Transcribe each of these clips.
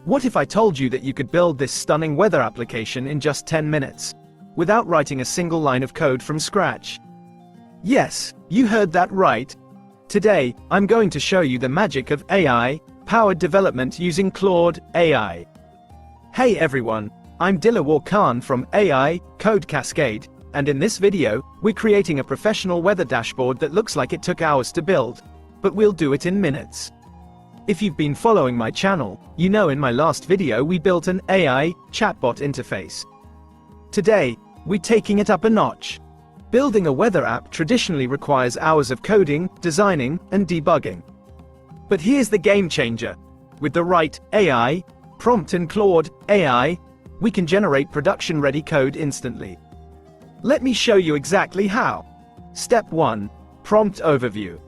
What if I told you that you could build this stunning weather application in just 10 minutes, without writing a single line of code from scratch? Yes, you heard that right. Today, I'm going to show you the magic of AI-powered development using Claude AI. Hey everyone, I'm Dilawar Khan from AI Code Cascade, and in this video, we're creating a professional weather dashboard that looks like it took hours to build, but we'll do it in minutes. If you've been following my channel, you know in my last video we built an AI chatbot interface. Today, we're taking it up a notch. Building a weather app traditionally requires hours of coding, designing, and debugging. But here's the game changer. With the right AI prompt in Claude AI, we can generate production-ready code instantly. Let me show you exactly how. Step 1. Prompt overview.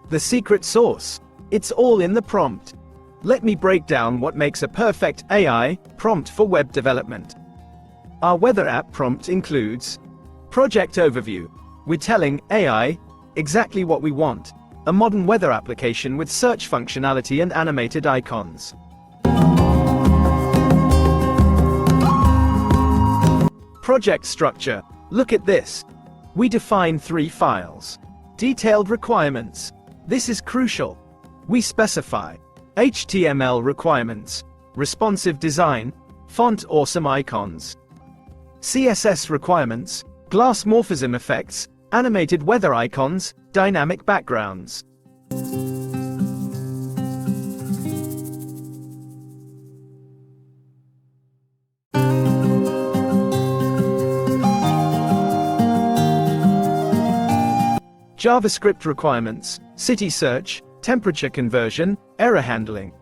The secret sauce. It's all in the prompt. Let me break down what makes a perfect AI prompt for web development. Our weather app prompt includes project overview. We're telling AI exactly what we want: a modern weather application with search functionality and animated icons. Project structure. Look at this. We define 3 files. Detailed requirements. This is crucial. We specify HTML requirements, responsive design, font awesome icons. CSS requirements, Glassmorphism effects, animated weather icons, dynamic backgrounds. JavaScript requirements, city search, temperature conversion, error handling.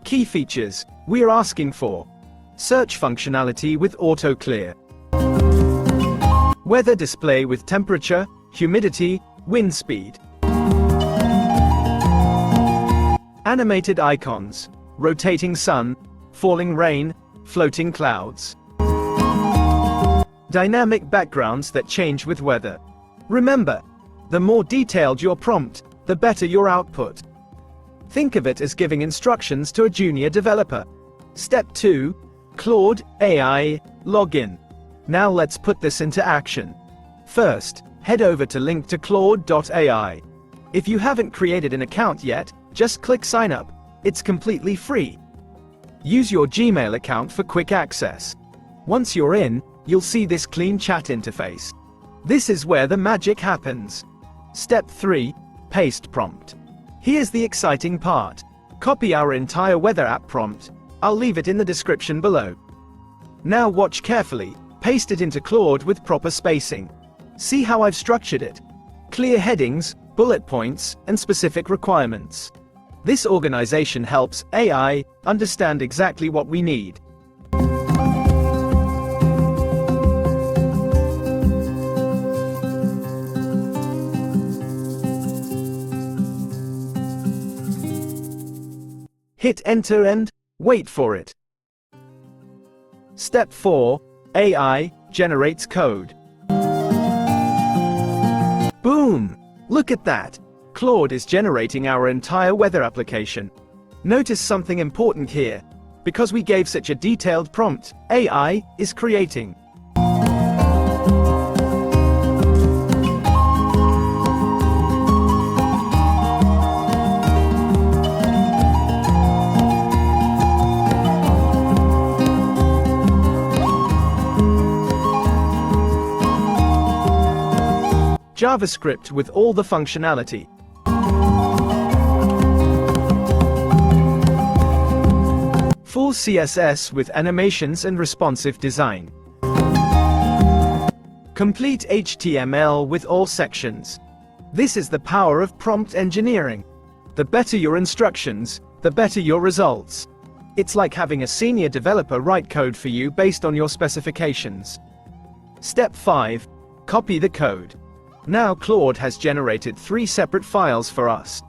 Key features. We're asking for search functionality with auto clear, weather display with temperature, humidity, wind speed, animated icons, rotating sun, falling rain, floating clouds, dynamic backgrounds that change with weather. Remember, the more detailed your prompt, the better your output. Think of it as giving instructions to a junior developer. Step 2. Claude AI login. Now let's put this into action. First, head over to link to Claude.ai. If you haven't created an account yet, just click sign up. It's completely free. Use your Gmail account for quick access. Once you're in, you'll see this clean chat interface. This is where the magic happens. Step 3. Paste prompt. Here's the exciting part. Copy our entire weather app prompt. I'll leave it in the description below. Now watch carefully. Paste it into Claude with proper spacing. See how I've structured it? Clear headings, bullet points, and specific requirements. This organization helps AI understand exactly what we need. Hit enter and wait for it. Step 4. AI generates code. Boom! Look at that. Claude is generating our entire weather application. Notice something important here. Because we gave such a detailed prompt, AI is creating. JavaScript with all the functionality. Full CSS with animations and responsive design. Complete HTML with all sections. This is the power of prompt engineering. The better your instructions, the better your results. It's like having a senior developer write code for you based on your specifications. Step 5. Copy the code. Now Claude has generated 3 separate files for us.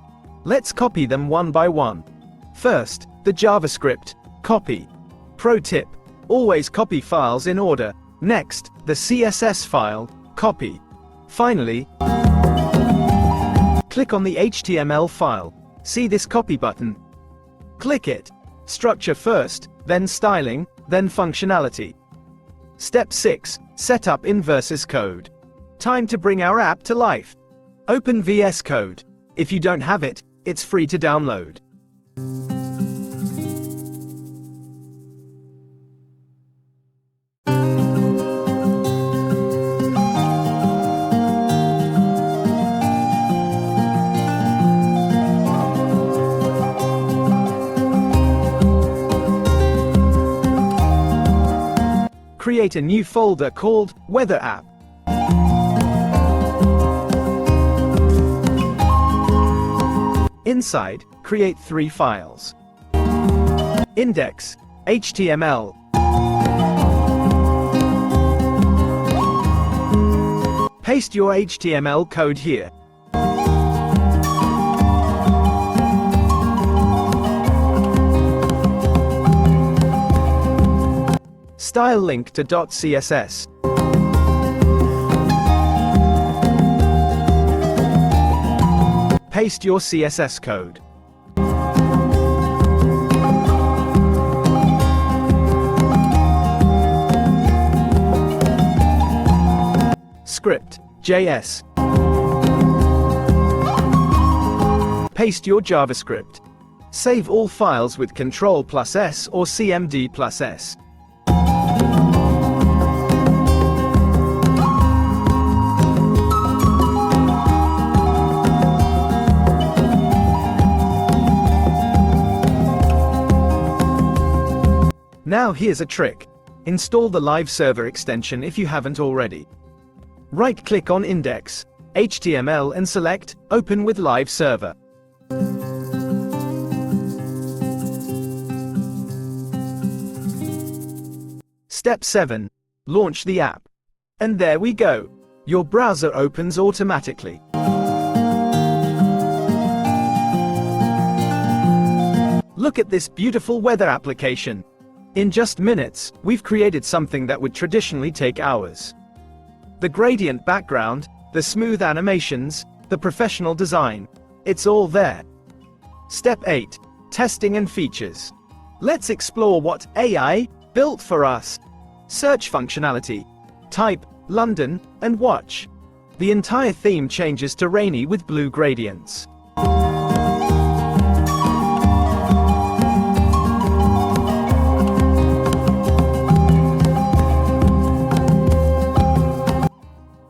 Let's copy them one by one. First, the JavaScript. Copy. Pro tip: always copy files in order. Next, the CSS file. Copy. Finally, click on the HTML file. See this copy button? Click it. Structure first, then styling, then functionality. Step 6. Setup in VS Code. Time to bring our app to life. Open VS Code. If you don't have it, it's free to download. Create a new folder called Weather App. Inside, create 3 files. Index, HTML. Paste your HTML code here. Style link to .css. Paste your CSS code. Script, JS. Paste your JavaScript. Save all files with Ctrl+S or CMD+S. Now here's a trick. Install the live server extension if you haven't already. Right-click on Index, HTML and select Open with Live Server. Step 7. Launch the app. And there we go. Your browser opens automatically. Look at this beautiful weather application. In just minutes, we've created something that would traditionally take hours. The gradient background, the smooth animations, the professional design. It's all there. Step 8. Testing and features. Let's explore what AI built for us. Search functionality. Type London and watch. The entire theme changes to rainy with blue gradients.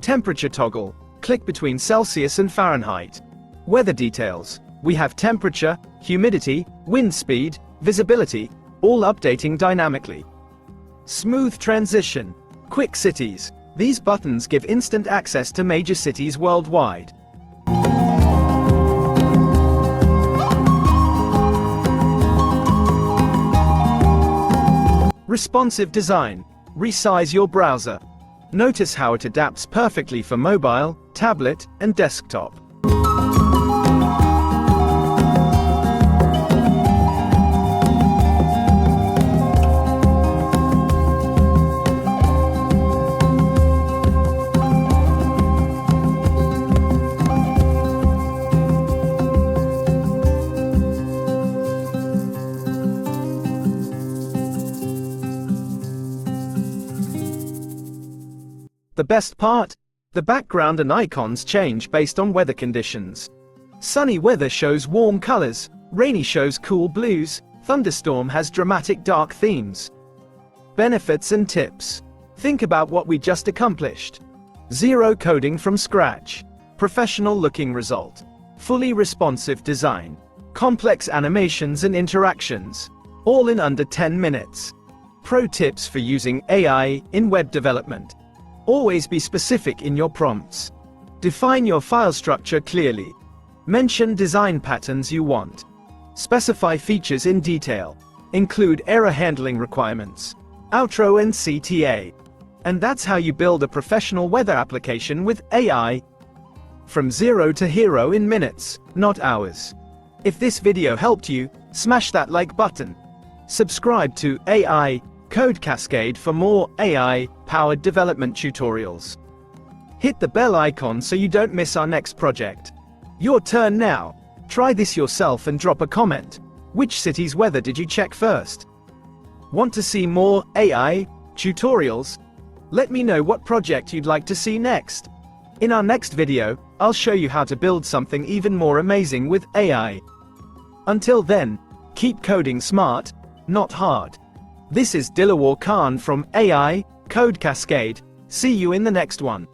Temperature toggle. Click between Celsius and Fahrenheit. Weather details. We have temperature, humidity, wind speed, visibility, all updating dynamically. Smooth transition. Quick cities. These buttons give instant access to major cities worldwide. Responsive design. Resize your browser. Notice how it adapts perfectly for mobile, tablet, and desktop. The best part? The background and icons change based on weather conditions. Sunny weather shows warm colors, rainy shows cool blues, thunderstorm has dramatic dark themes. Benefits and tips. Think about what we just accomplished. Zero coding from scratch. Professional looking result. Fully responsive design. Complex animations and interactions. All in under 10 minutes. Pro tips for using AI in web development. Always be specific in your prompts. Define your file structure clearly. Mention design patterns you want. Specify features in detail. Include error handling requirements. Outro and CTA. And that's how you build a professional weather application with AI. From zero to hero in minutes, not hours. If this video helped you, smash that like button. Subscribe to AI Code Cascade for more AI-powered development tutorials. Hit the bell icon so you don't miss our next project. Your turn now. Try this yourself and drop a comment. Which city's weather did you check first? Want to see more AI tutorials? Let me know what project you'd like to see next. In our next video, I'll show you how to build something even more amazing with AI. Until then, keep coding smart, not hard. This is Dilawar Khan from AI Code Cascade. See you in the next one.